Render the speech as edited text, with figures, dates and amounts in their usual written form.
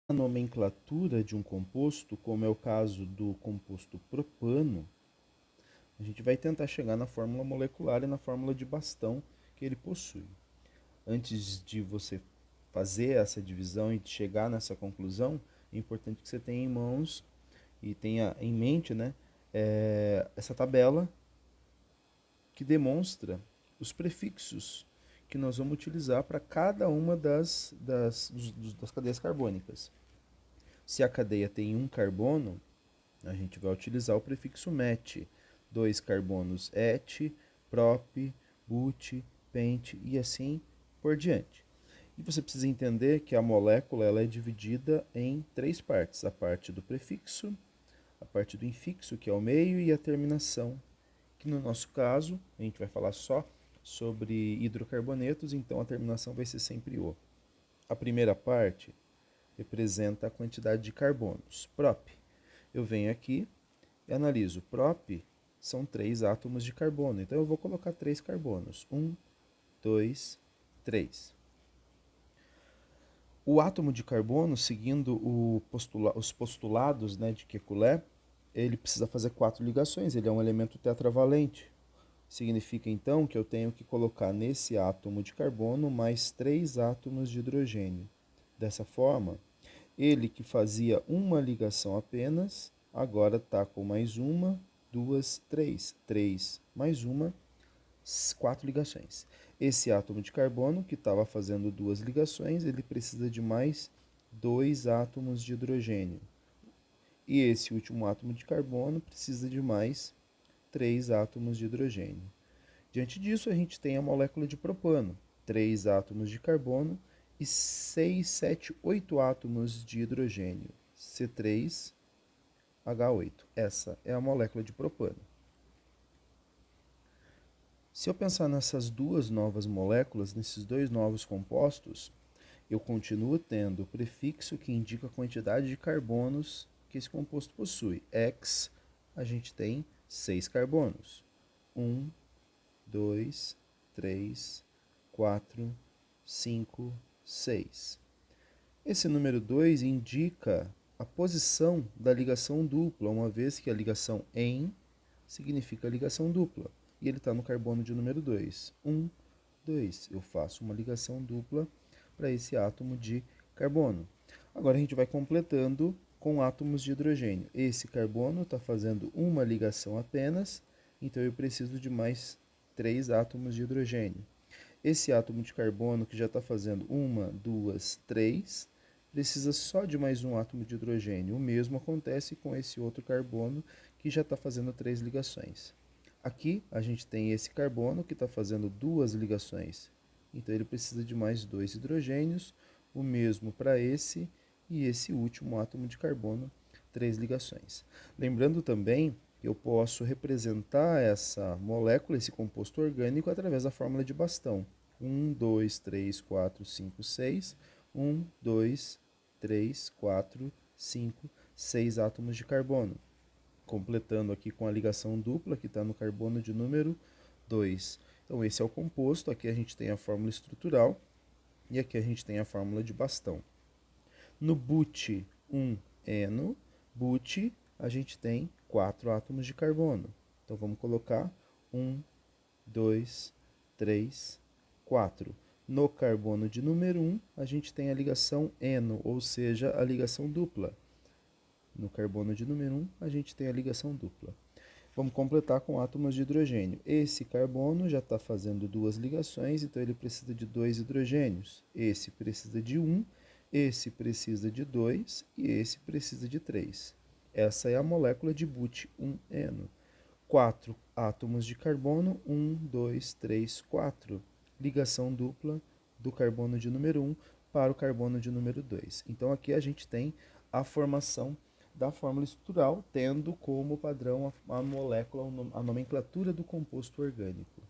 A nomenclatura de um composto, como é o caso do composto propano, a gente vai tentar chegar na fórmula molecular e na fórmula de Bastão que ele possui. Antes de você fazer essa divisão e chegar nessa conclusão, é importante que você tenha em mãos e tenha em mente, né, essa tabela que demonstra os prefixos que nós vamos utilizar para cada uma das cadeias carbônicas. Se a cadeia tem um carbono, a gente vai utilizar o prefixo met, dois carbonos et, prop, but, pent e assim por diante. E você precisa entender que a molécula ela é dividida em três partes: a parte do prefixo, a parte do infixo, que é o meio, e a terminação, que no nosso caso, a gente vai falar só sobre hidrocarbonetos, então a terminação vai ser sempre o. A primeira parte representa a quantidade de carbonos, prop. Eu venho aqui e analiso. Prop são 3 átomos de carbono, então eu vou colocar 3 carbonos. 1, 2, 3. O átomo de carbono, seguindo os postulados, né, de Kekulé, ele precisa fazer 4 ligações, ele é um elemento tetravalente. Significa então que eu tenho que colocar nesse átomo de carbono mais 3 átomos de hidrogênio. Dessa forma, ele que fazia uma ligação apenas, agora está com mais uma, duas, três. 3 mais uma, 4 ligações. Esse átomo de carbono, que estava fazendo 2 ligações, ele precisa de mais 2 átomos de hidrogênio. E esse último átomo de carbono precisa de mais 3 átomos de hidrogênio. Diante disso, a gente tem a molécula de propano, 3 átomos de carbono e 6, 7, 8 átomos de hidrogênio, C3H8. Essa é a molécula de propano. Se eu pensar nessas duas novas moléculas, nesses dois novos compostos, eu continuo tendo o prefixo que indica a quantidade de carbonos que esse composto possui. X, a gente tem 6 carbonos. 1, 2, 3, 4, 5, 6. Esse número 2 indica a posição da ligação dupla, uma vez que a ligação em significa ligação dupla. E ele está no carbono de número 2. 1, 2. Eu faço uma ligação dupla para esse átomo de carbono. Agora a gente vai completando com átomos de hidrogênio. Esse carbono está fazendo uma ligação apenas, então eu preciso de mais 3 átomos de hidrogênio. Esse átomo de carbono que já está fazendo uma, duas, 3, precisa só de mais um átomo de hidrogênio. O mesmo acontece com esse outro carbono que já está fazendo 3 ligações. Aqui a gente tem esse carbono que está fazendo 2 ligações. Então ele precisa de mais 2 hidrogênios, o mesmo para esse e esse último átomo de carbono, 3 ligações. Lembrando também que eu posso representar essa molécula, esse composto orgânico, através da fórmula de Bastão. 1, 2, 3, 4, 5, 6. 1, 2, 3, 4, 5, 6 átomos de carbono. Completando aqui com a ligação dupla, que está no carbono de número 2. Então esse é o composto, aqui a gente tem a fórmula estrutural e aqui a gente tem a fórmula de Bastão. No but1eno, but, a gente tem 4 átomos de carbono. Então vamos colocar 1, 2, 3, 4. No carbono de número 1, a gente tem a ligação eno, ou seja, a ligação dupla. No carbono de número 1, a gente tem a ligação dupla. Vamos completar com átomos de hidrogênio. Esse carbono já está fazendo 2 ligações, então ele precisa de 2 hidrogênios. Esse precisa de 1, esse precisa de 2 e esse precisa de 3. Essa é a molécula de but1eno. 4 átomos de carbono, 1, 2, 3, 4. Ligação dupla do carbono de número 1 para o carbono de número 2. Então aqui a gente tem a formação da fórmula estrutural, tendo como padrão a molécula, a nomenclatura do composto orgânico.